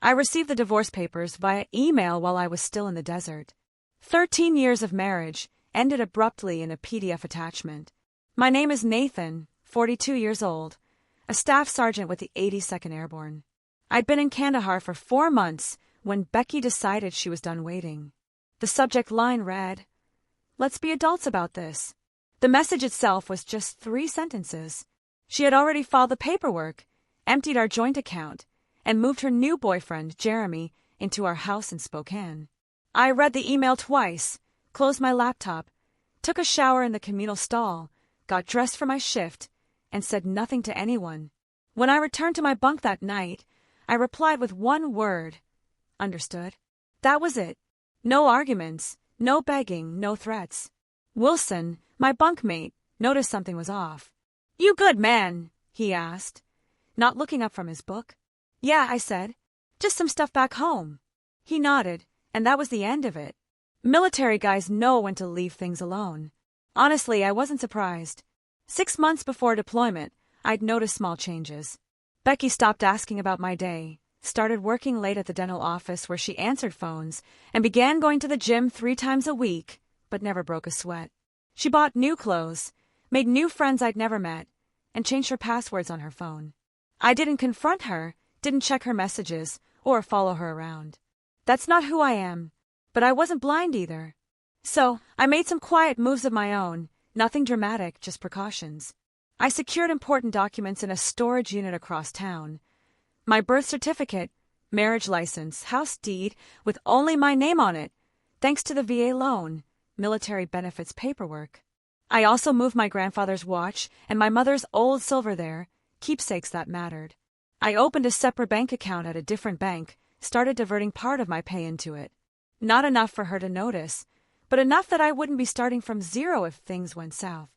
I received the divorce papers via email while I was still in the desert. 13 years of marriage ended abruptly in a PDF attachment. My name is Nathan, 42 years old, a staff sergeant with the 82nd Airborne. I'd been in Kandahar for 4 months when Becky decided she was done waiting. The subject line read, "Let's be adults about this." The message itself was just 3 sentences. She had already filed the paperwork, emptied our joint account, and moved her new boyfriend, Jeremy, into our house in Spokane. I read the email twice, closed my laptop, took a shower in the communal stall, got dressed for my shift, and said nothing to anyone. When I returned to my bunk that night, I replied with one word: understood. That was it. No arguments, no begging, no threats. Wilson, my bunkmate, noticed something was off. "You good, man?" he asked, not looking up from his book. "Yeah," I said. "Just some stuff back home." He nodded, and that was the end of it. Military guys know when to leave things alone. Honestly, I wasn't surprised. 6 months before deployment, I'd noticed small changes. Becky stopped asking about my day, started working late at the dental office where she answered phones, and began going to the gym 3 times a week, but never broke a sweat. She bought new clothes, made new friends I'd never met, and changed her passwords on her phone. I didn't confront her, didn't check her messages, or follow her around. That's not who I am, but I wasn't blind either. So, I made some quiet moves of my own, nothing dramatic, just precautions. I secured important documents in a storage unit across town. My birth certificate, marriage license, house deed with only my name on it, thanks to the VA loan, military benefits paperwork. I also moved my grandfather's watch and my mother's old silver there, keepsakes that mattered. I opened a separate bank account at a different bank, started diverting part of my pay into it. Not enough for her to notice, but enough that I wouldn't be starting from zero if things went south.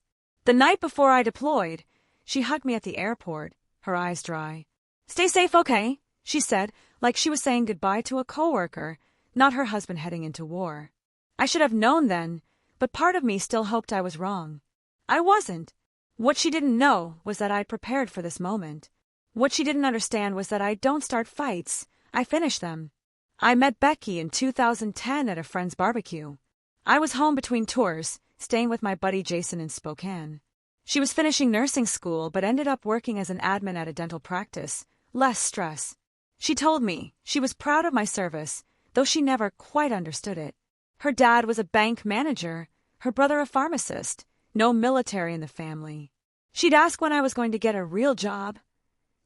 The night before I deployed, she hugged me at the airport, her eyes dry. "Stay safe, okay?" she said, like she was saying goodbye to a coworker, not her husband heading into war. I should have known then, but part of me still hoped I was wrong. I wasn't. What she didn't know was that I'd prepared for this moment. What she didn't understand was that I don't start fights, I finish them. I met Becky in 2010 at a friend's barbecue. I was home between tours, staying with my buddy Jason in Spokane. She was finishing nursing school but ended up working as an admin at a dental practice, less stress. She told me she was proud of my service, though she never quite understood it. Her dad was a bank manager, her brother a pharmacist, no military in the family. She'd ask when I was going to get a real job,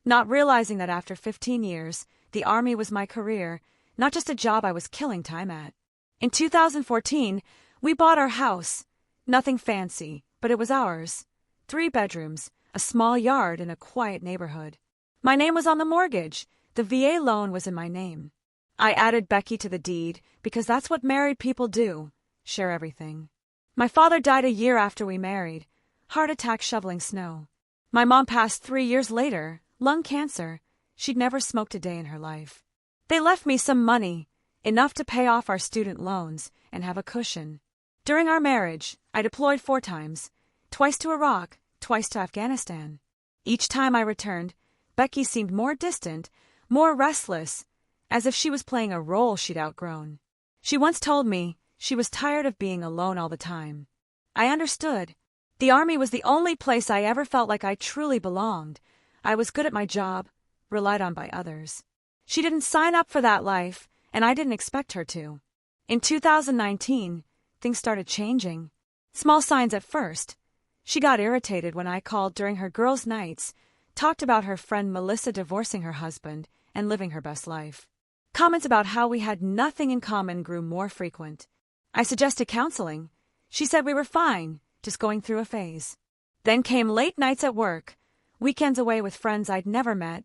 not realizing that after 15 years, the Army was my career, not just a job I was killing time at. In 2014, we bought our house. Nothing fancy, but it was ours. 3 bedrooms, a small yard in a quiet neighborhood. My name was on the mortgage. The VA loan was in my name. I added Becky to the deed because that's what married people do, share everything. My father died a year after we married, heart attack shoveling snow. My mom passed 3 years later, lung cancer. She'd never smoked a day in her life. They left me some money, enough to pay off our student loans and have a cushion. During our marriage, I deployed 4 times, twice to Iraq, twice to Afghanistan. Each time I returned, Becky seemed more distant, more restless, as if she was playing a role she'd outgrown. She once told me she was tired of being alone all the time. I understood. The Army was the only place I ever felt like I truly belonged. I was good at my job, relied on by others. She didn't sign up for that life, and I didn't expect her to. In 2019, things started changing. Small signs at first. She got irritated when I called during her girls' nights, talked about her friend Melissa divorcing her husband and living her best life. Comments about how we had nothing in common grew more frequent. I suggested counseling. She said we were fine, just going through a phase. Then came late nights at work, weekends away with friends I'd never met,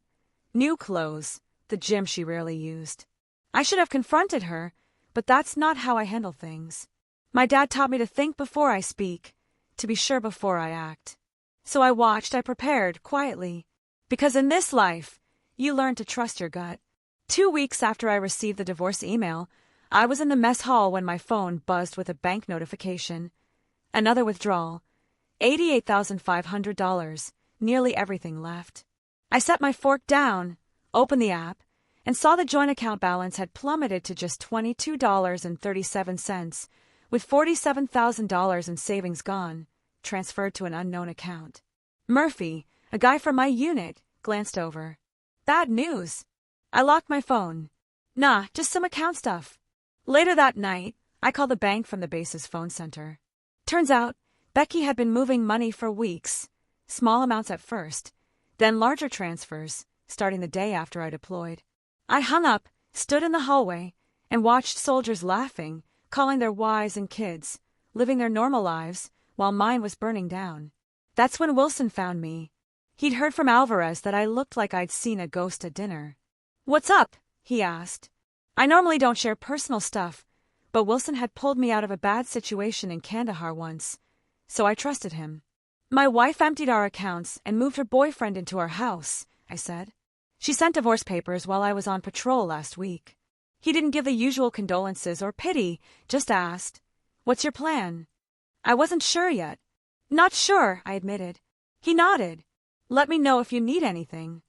new clothes, the gym she rarely used. I should have confronted her, but that's not how I handle things. My dad taught me to think before I speak, to be sure before I act. So I watched, I prepared, quietly. Because in this life, you learn to trust your gut. 2 weeks after I received the divorce email, I was in the mess hall when my phone buzzed with a bank notification. Another withdrawal. $88,500, nearly everything left. I set my fork down, opened the app, and saw the joint account balance had plummeted to just $22.37, with $47,000 in savings gone, transferred to an unknown account. Murphy, a guy from my unit, glanced over. Bad news. I locked my phone. Nah, just some account stuff. Later that night, I called the bank from the base's phone center. Turns out, Becky had been moving money for weeks, small amounts at first, then larger transfers, starting the day after I deployed. I hung up, stood in the hallway, and watched soldiers laughing, calling their wives and kids, living their normal lives, while mine was burning down. That's when Wilson found me. He'd heard from Alvarez that I looked like I'd seen a ghost at dinner. "What's up?" he asked. I normally don't share personal stuff, but Wilson had pulled me out of a bad situation in Kandahar once, so I trusted him. "My wife emptied our accounts and moved her boyfriend into our house," I said. "She sent divorce papers while I was on patrol last week." He didn't give the usual condolences or pity, just asked, "What's your plan?" I wasn't sure yet. "Not sure," I admitted. He nodded. "Let me know if you need anything."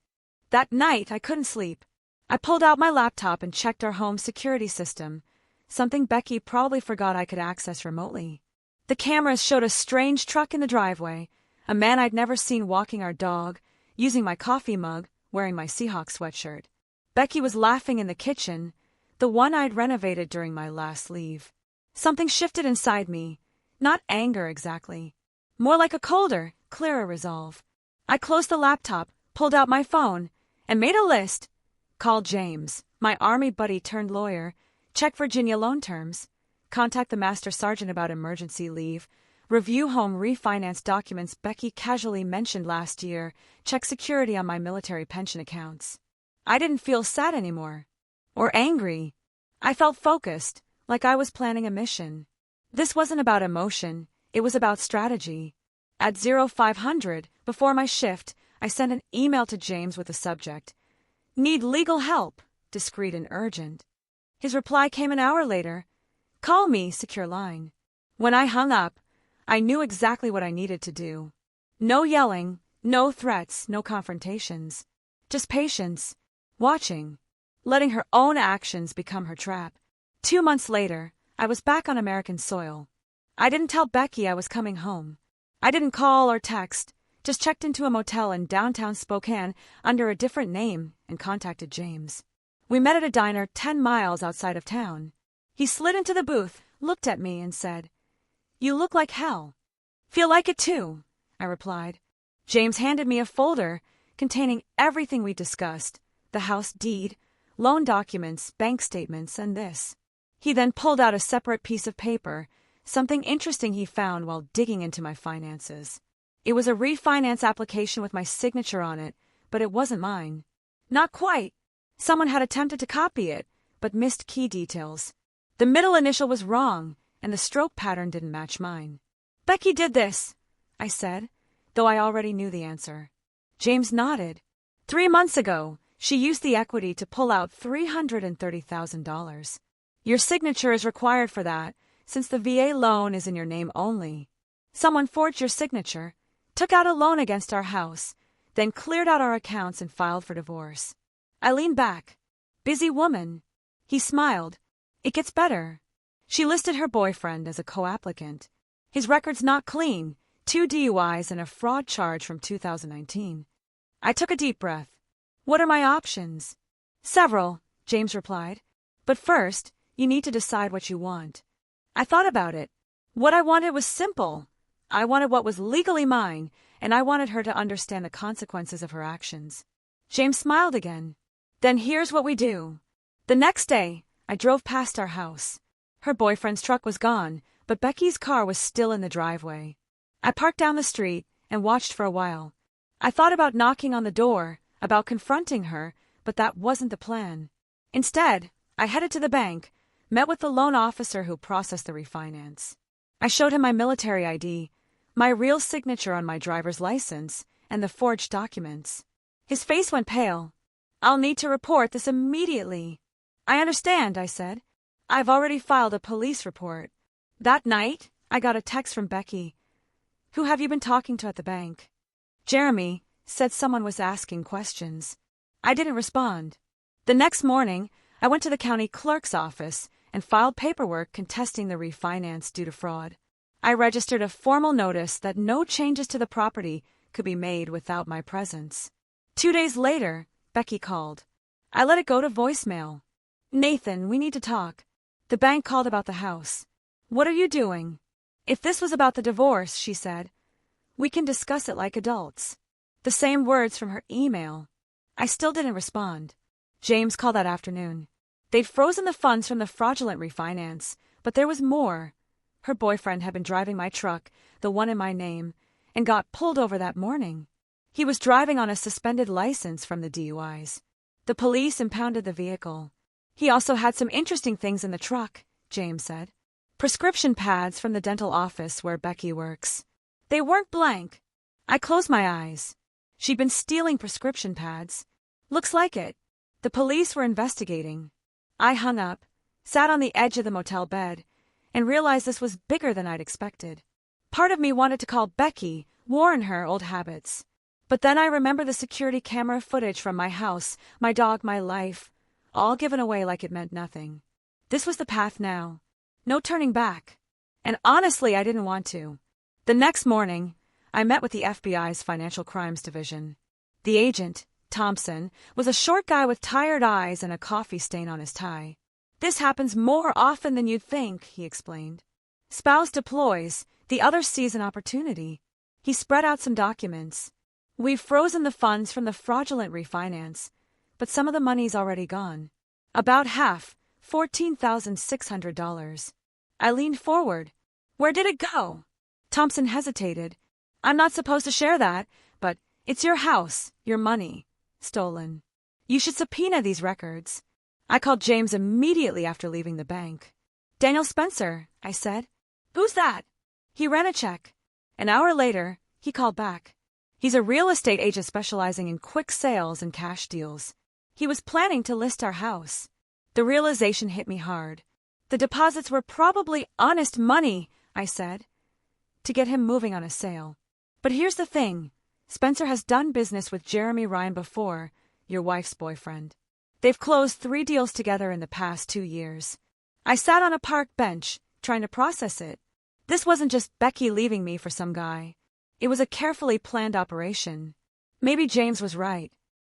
That night, I couldn't sleep. I pulled out my laptop and checked our home security system, something Becky probably forgot I could access remotely. The cameras showed a strange truck in the driveway, a man I'd never seen walking our dog, using my coffee mug, wearing my Seahawks sweatshirt. Becky was laughing in the kitchen, the one I'd renovated during my last leave. Something shifted inside me, not anger exactly, more like a colder, clearer resolve. I closed the laptop, pulled out my phone, and made a list. Call James, my Army buddy turned lawyer, check Virginia loan terms, contact the Master Sergeant about emergency leave, review home refinance documents Becky casually mentioned last year, check security on my military pension accounts. I didn't feel sad anymore. Or angry. I felt focused, like I was planning a mission. This wasn't about emotion, it was about strategy. At 0500, before my shift, I sent an email to James with the subject, "Need legal help, discreet and urgent." His reply came an hour later, "Call me, secure line." When I hung up, I knew exactly what I needed to do. No yelling, no threats, no confrontations. Just patience, watching, letting her own actions become her trap. 2 months later, I was back on American soil. I didn't tell Becky I was coming home. I didn't call or text, just checked into a motel in downtown Spokane under a different name and contacted James. We met at a diner 10 miles outside of town. He slid into the booth, looked at me, and said, "You look like hell." "Feel like it too," I replied. James handed me a folder containing everything we discussed, the house deed, loan documents, bank statements, and this. He then pulled out a separate piece of paper, something interesting he found while digging into my finances. It was a refinance application with my signature on it, but it wasn't mine. Not quite. Someone had attempted to copy it, but missed key details. The middle initial was wrong, and the stroke pattern didn't match mine. "Becky did this," I said, though I already knew the answer. James nodded. 3 months ago, she used the equity to pull out $330,000. Your signature is required for that, since the VA loan is in your name only. Someone forged your signature, took out a loan against our house, then cleared out our accounts and filed for divorce. I leaned back. Busy woman. He smiled. It gets better. She listed her boyfriend as a co-applicant. His record's not clean, 2 DUIs and a fraud charge from 2019. I took a deep breath. What are my options? Several, James replied. But first, you need to decide what you want. I thought about it. What I wanted was simple. I wanted what was legally mine, and I wanted her to understand the consequences of her actions. James smiled again. Then here's what we do. The next day, I drove past our house. Her boyfriend's truck was gone, but Becky's car was still in the driveway. I parked down the street and watched for a while. I thought about knocking on the door, about confronting her, but that wasn't the plan. Instead, I headed to the bank, met with the loan officer who processed the refinance. I showed him my military ID, my real signature on my driver's license, and the forged documents. His face went pale. "I'll need to report this immediately." "I understand," I said. "I've already filed a police report." That night, I got a text from Becky. "Who have you been talking to at the bank?" "Jeremy," said someone was asking questions. I didn't respond. The next morning, I went to the county clerk's office and filed paperwork contesting the refinance due to fraud. I registered a formal notice that no changes to the property could be made without my presence. 2 days later, Becky called. I let it go to voicemail. "Nathan, we need to talk. The bank called about the house. What are you doing?" If this was about the divorce, she said, "we can discuss it like adults." The same words from her email. I still didn't respond. James called that afternoon. They'd frozen the funds from the fraudulent refinance, but there was more. Her boyfriend had been driving my truck, the one in my name, and got pulled over that morning. He was driving on a suspended license from the DUIs. The police impounded the vehicle. He also had some interesting things in the truck, James said. Prescription pads from the dental office where Becky works. They weren't blank. I closed my eyes. She'd been stealing prescription pads. Looks like it. The police were investigating. I hung up, sat on the edge of the motel bed, and realized this was bigger than I'd expected. Part of me wanted to call Becky, warn her old habits. But then I remember the security camera footage from my house, my dog, my life, all given away like it meant nothing. This was the path now. No turning back. And honestly, I didn't want to. The next morning, I met with the FBI's Financial Crimes Division. The agent, Thompson, was a short guy with tired eyes and a coffee stain on his tie. "This happens more often than you'd think," he explained. "Spouse deploys, the other sees an opportunity." He spread out some documents. "We've frozen the funds from the fraudulent refinance, but some of the money's already gone. About half, $14,600. I leaned forward. "Where did it go?" Thompson hesitated. "I'm not supposed to share that, but it's your house, your money. Stolen. You should subpoena these records." I called James immediately after leaving the bank. "Daniel Spencer," I said. "Who's that?" He ran a check. An hour later, he called back. He's a real estate agent specializing in quick sales and cash deals. He was planning to list our house. The realization hit me hard. The deposits were probably honest money, I said, to get him moving on a sale. But here's the thing. Spencer has done business with Jeremy Ryan before, your wife's boyfriend. They've closed 3 deals together in the past 2 years. I sat on a park bench, trying to process it. This wasn't just Becky leaving me for some guy. It was a carefully planned operation. Maybe James was right.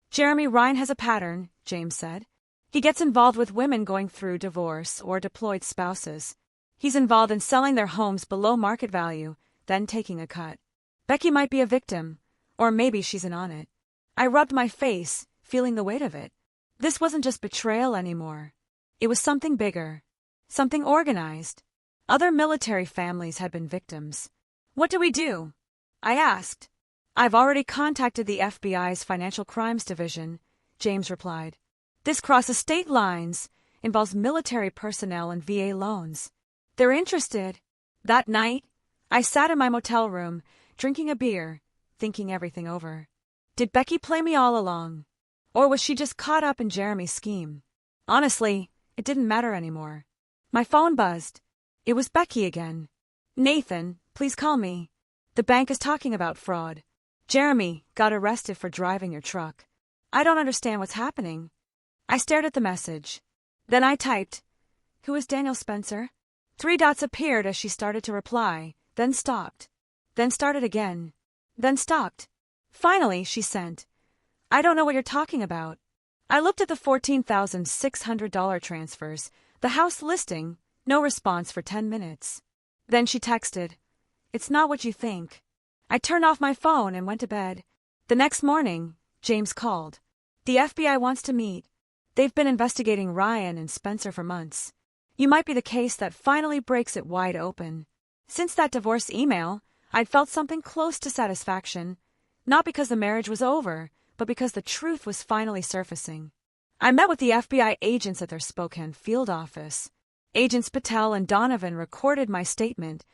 Jeremy Ryan has a pattern, James said. He gets involved with women going through divorce or deployed spouses. He's involved in selling their homes below market value, then taking a cut. Becky might be a victim, or maybe she's in on it. I rubbed my face, feeling the weight of it. This wasn't just betrayal anymore. It was something bigger, something organized. Other military families had been victims. "What do we do?" I asked. "I've already contacted the FBI's Financial Crimes Division," James replied. "This crosses state lines, involves military personnel and VA loans. They're interested." That night, I sat in my motel room, drinking a beer, thinking everything over. Did Becky play me all along? Or was she just caught up in Jeremy's scheme? Honestly, it didn't matter anymore. My phone buzzed. It was Becky again. "Nathan, please call me. The bank is talking about fraud. Jeremy got arrested for driving your truck. I don't understand what's happening." I stared at the message. Then I typed, "Who is Daniel Spencer?" 3 dots appeared as she started to reply, then stopped. Then started again. Then stopped. Finally, she sent, "I don't know what you're talking about." I looked at the $14,600 transfers, the house listing, no response for 10 minutes. Then she texted, "It's not what you think." I turned off my phone and went to bed. The next morning, James called. "The FBI wants to meet. They've been investigating Ryan and Spencer for months. You might be the case that finally breaks it wide open." Since that divorce email, I'd felt something close to satisfaction, not because the marriage was over, but because the truth was finally surfacing. I met with the FBI agents at their Spokane field office. Agents Patel and Donovan recorded my statement,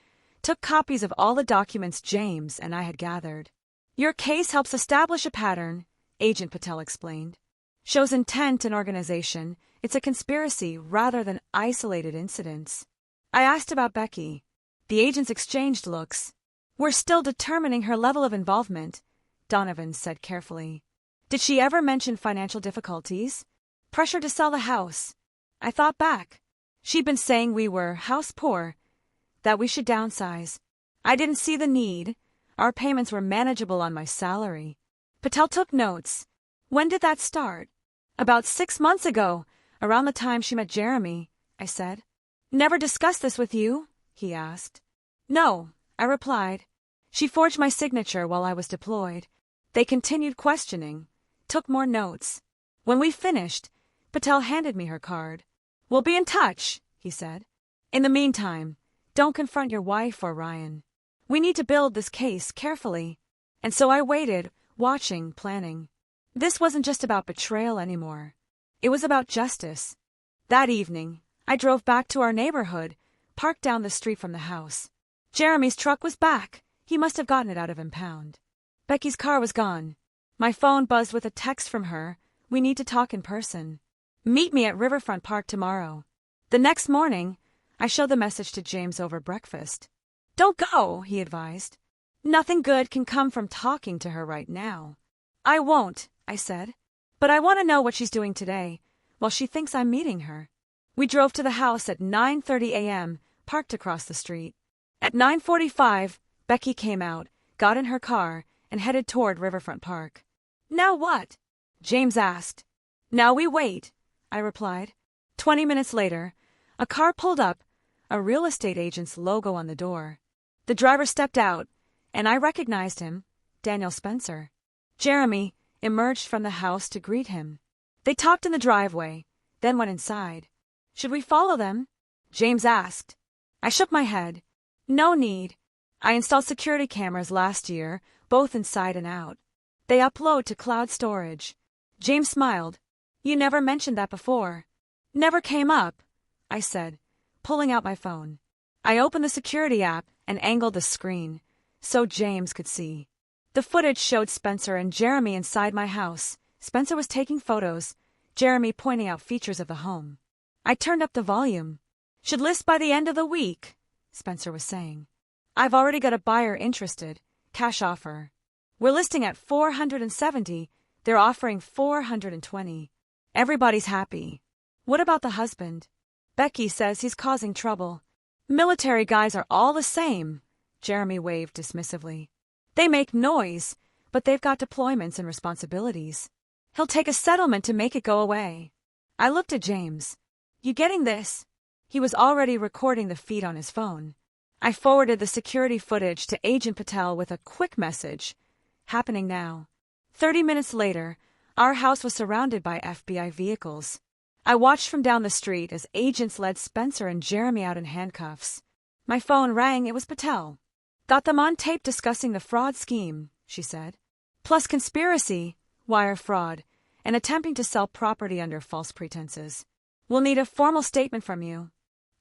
took copies of all the documents James and I had gathered. "Your case helps establish a pattern," Agent Patel explained. "Shows intent and organization. It's a conspiracy rather than isolated incidents." I asked about Becky. The agents exchanged looks. "We're still determining her level of involvement," Donovan said carefully. "Did she ever mention financial difficulties?" Pressure to sell the house. I thought back. She'd been saying we were house poor, that we should downsize. I didn't see the need. Our payments were manageable on my salary. Patel took notes. When did that start? About 6 months ago, around the time she met Jeremy, I said. Never discussed this with you? He asked. No, I replied. She forged my signature while I was deployed. They continued questioning, took more notes. When we finished, Patel handed me her card. We'll be in touch, he said. In the meantime, don't confront your wife or Ryan. We need to build this case carefully. And so I waited, watching, planning. This wasn't just about betrayal anymore. It was about justice. That evening, I drove back to our neighborhood, parked down the street from the house. Jeremy's truck was back. He must have gotten it out of impound. Becky's car was gone. My phone buzzed with a text from her. We need to talk in person. Meet me at Riverfront Park tomorrow. The next morning, I showed the message to James over breakfast. Don't go, he advised. Nothing good can come from talking to her right now. I won't, I said. But I want to know what she's doing today, while she thinks I'm meeting her. We drove to the house at 9:30 a.m., parked across the street. At 9:45, Becky came out, got in her car, and headed toward Riverfront Park. Now what? James asked. Now we wait, I replied. 20 minutes later, a car pulled up, a real estate agent's logo on the door. The driver stepped out, and I recognized him, Daniel Spencer. Jeremy emerged from the house to greet him. They talked in the driveway, then went inside. Should we follow them? James asked. I shook my head. No need. I installed security cameras last year, both inside and out. They upload to cloud storage. James smiled. You never mentioned that before. Never came up, I said, pulling out my phone. I opened the security app and angled the screen, so James could see. The footage showed Spencer and Jeremy inside my house. Spencer was taking photos, Jeremy pointing out features of the home. I turned up the volume. Should list by the end of the week, Spencer was saying. I've already got a buyer interested. Cash offer. We're listing at $470. They're offering $420. Everybody's happy. What about the husband? Becky says he's causing trouble. Military guys are all the same, Jeremy waved dismissively. They make noise, but they've got deployments and responsibilities. He'll take a settlement to make it go away. I looked at James. You getting this? He was already recording the feed on his phone. I forwarded the security footage to Agent Patel with a quick message. Happening now. 30 minutes later, our house was surrounded by FBI vehicles. I watched from down the street as agents led Spencer and Jeremy out in handcuffs. My phone rang. It was Patel. Got them on tape discussing the fraud scheme, she said. Plus conspiracy, wire fraud, and attempting to sell property under false pretenses. We'll need a formal statement from you.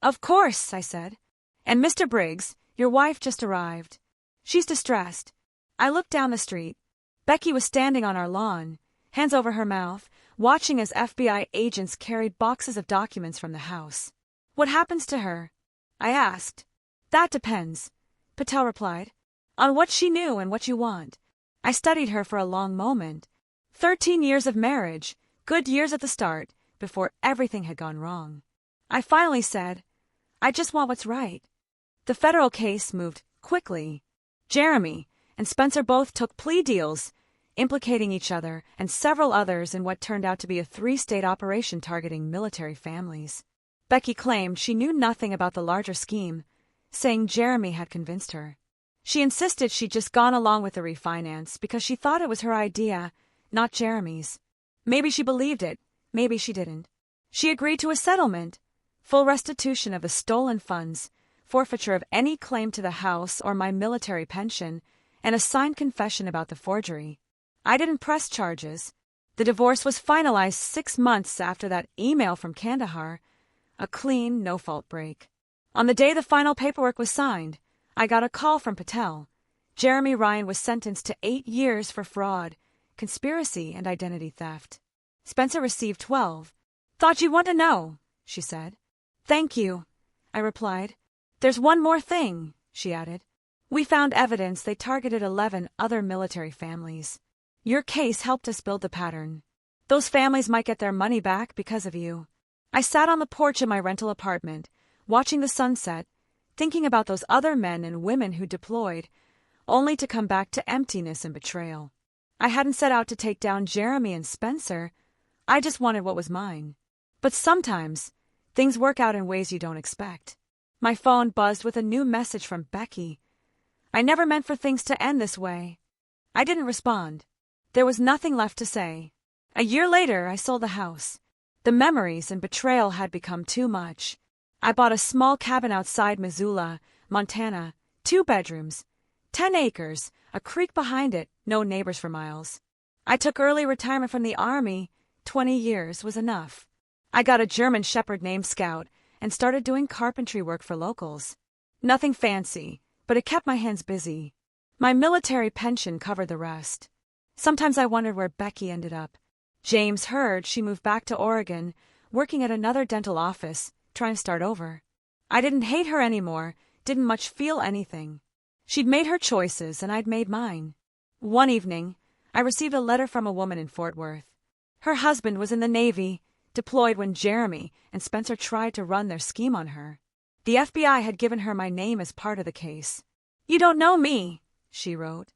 Of course, I said. And Mr. Briggs, your wife just arrived. She's distressed. I looked down the street. Becky was standing on our lawn, hands over her mouth, watching as FBI agents carried boxes of documents from the house. What happens to her? I asked. That depends, Patel replied, on what she knew and what you want. I studied her for a long moment. 13 years of marriage, good years at the start, before everything had gone wrong. I finally said, I just want what's right. The federal case moved quickly. Jeremy and Spencer both took plea deals, implicating each other and several others in what turned out to be a 3-state operation targeting military families. Becky claimed she knew nothing about the larger scheme, saying Jeremy had convinced her. She insisted she'd just gone along with the refinance because she thought it was her idea, not Jeremy's. Maybe she believed it, maybe she didn't. She agreed to a settlement, full restitution of the stolen funds, forfeiture of any claim to the house or my military pension, and a signed confession about the forgery. I didn't press charges. The divorce was finalized 6 months after that email from Kandahar, a clean, no-fault break. On the day the final paperwork was signed, I got a call from Patel. Jeremy Ryan was sentenced to 8 years for fraud, conspiracy, and identity theft. Spencer received 12. Thought you'd want to know, she said. Thank you, I replied. There's one more thing, she added. We found evidence they targeted 11 other military families. Your case helped us build the pattern. Those families might get their money back because of you. I sat on the porch of my rental apartment, watching the sunset, thinking about those other men and women who deployed, only to come back to emptiness and betrayal. I hadn't set out to take down Jeremy and Spencer. I just wanted what was mine. But sometimes, things work out in ways you don't expect. My phone buzzed with a new message from Becky. I never meant for things to end this way. I didn't respond. There was nothing left to say. A year later, I sold the house. The memories and betrayal had become too much. I bought a small cabin outside Missoula, Montana, 2 bedrooms, 10 acres, a creek behind it, no neighbors for miles. I took early retirement from the Army. 20 years was enough. I got a German Shepherd named Scout and started doing carpentry work for locals. Nothing fancy, but it kept my hands busy. My military pension covered the rest. Sometimes I wondered where Becky ended up. James heard she moved back to Oregon, working at another dental office, trying to start over. I didn't hate her anymore, didn't much feel anything. She'd made her choices and I'd made mine. One evening, I received a letter from a woman in Fort Worth. Her husband was in the Navy, deployed when Jeremy and Spencer tried to run their scheme on her. The FBI had given her my name as part of the case. "You don't know me," she wrote,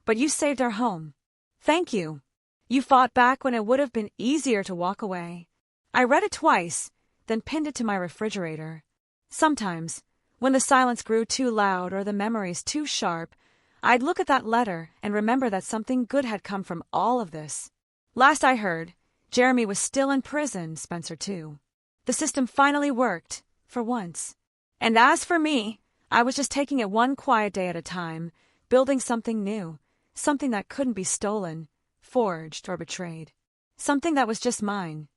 "but you saved our home. Thank you. You fought back when it would have been easier to walk away." I read it twice, then pinned it to my refrigerator. Sometimes, when the silence grew too loud or the memories too sharp, I'd look at that letter and remember that something good had come from all of this. Last I heard, Jeremy was still in prison, Spencer too. The system finally worked, for once. And as for me, I was just taking it one quiet day at a time, building something new, something that couldn't be stolen, forged, or betrayed. Something that was just mine.